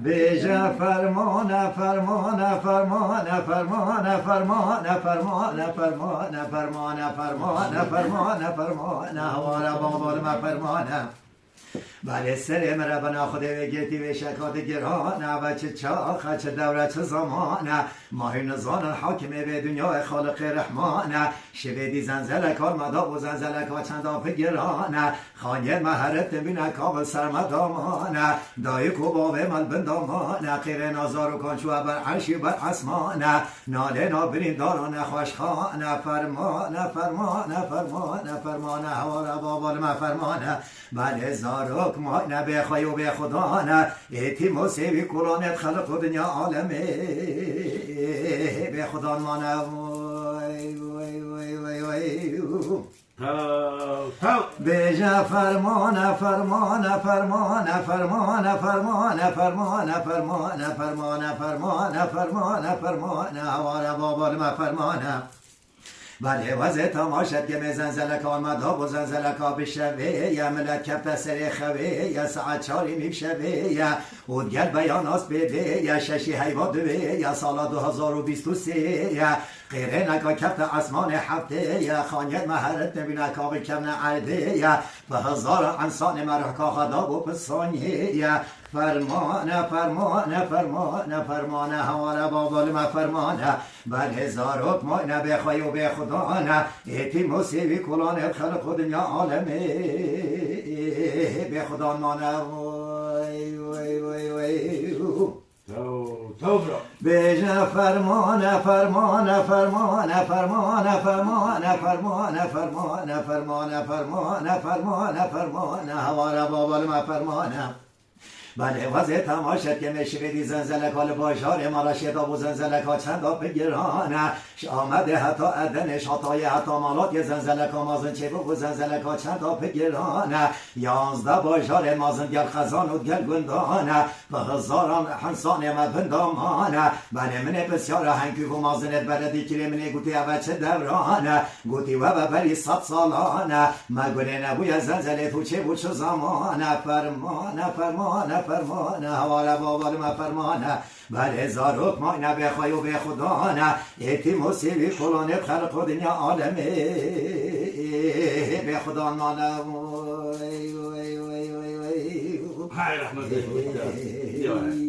بیجا فرمان فرمان فرمان فرمان فرمان فرمان فرمان فرمان فرمان فرمان فرمان هوارا بابا ما فرمانه بله سر مرا بنا خود وگیتی و شکات گرانه و چه چاخه چه دوره چه زمانه ماهی نزان حاکم به دنیا خالق رحمانه شویدی زنزلک آمدا و زنزلک ها چند آف گرانه خانیه مهرت بینه کابل سرمدامانه دای کو باوه مل بندامانه قیر نازار و کانچو بر عرشی بر اسمانه ناله نابرین دارانه خوشخانه فرمانه فرمانه فرمانه فرمانه هوارا بابا ما فرمانه بله زاروک ما نبی خواهی و به خدا نه ایتی موسیوی کلانت خلق دنیا عالمه به خدا ما نه وای وای وای وای وای بیجا فرمان فرمان فرمان فرمان فرمان فرمان فرمان فرمان فرمان فرمان فرمان هوارا بابا ما فرمانه بله وزه تماشت که می زنزلک آمد ها و زنزلک ها بشوه یا ملت کفت سر خوه یا ساعت چاری می بشوه یا اودگل بیان است بده یا ششی حیوان دوه یا سال 2023 یا غیره نکا کفت اسمان هفته یا خانیت مهرت نبینه کاغی کم نعرده یا به هزار انسان مرحکا خدا و پسانیه یا فرمانه فرمانه فرمانه فرمانه هوارا بابال ما فرمانه بل هزار ما نبی خواهی و به خدا نه ایتی موسیوی کلانت خلق دنیا عالمه به خدا مانه وای وای وای وای بیجا فرمانه فرمانه فرمانه فرمانه فرمانه فرمانه فرمانه فرمانه فرمانه فرمانه فرمانه هوارا بابال ما فرمانه بله وزه تماشت که مشویدی زنزلک ها لباشار ما را شداب و زنزلک ها چند آب گرانه آمده حتی ادنش حتای حتی مالات یه زنزلک ها مازن چه و زنزلک ها چند آب گرانه 11 باشار مازن گل خزان و گل گندانه به هزاران حنسان مبندامانه بله منه بسیار هنگی و مازنت بردی کلی منه گوتی اول چه دورانه گوتی و ببری 100 سالانه مگونه نبوی زنزله تو چه بود چه زمانه فرمانه فرمانه فرمانه حوالا بابال ما فرمانه بله زاروک ما نبی خواهی و به خدا نه ایتی موسیوی کلانت خلق دنیا عالمه به خدا مانه وای وای وای وای وای های رحمت الله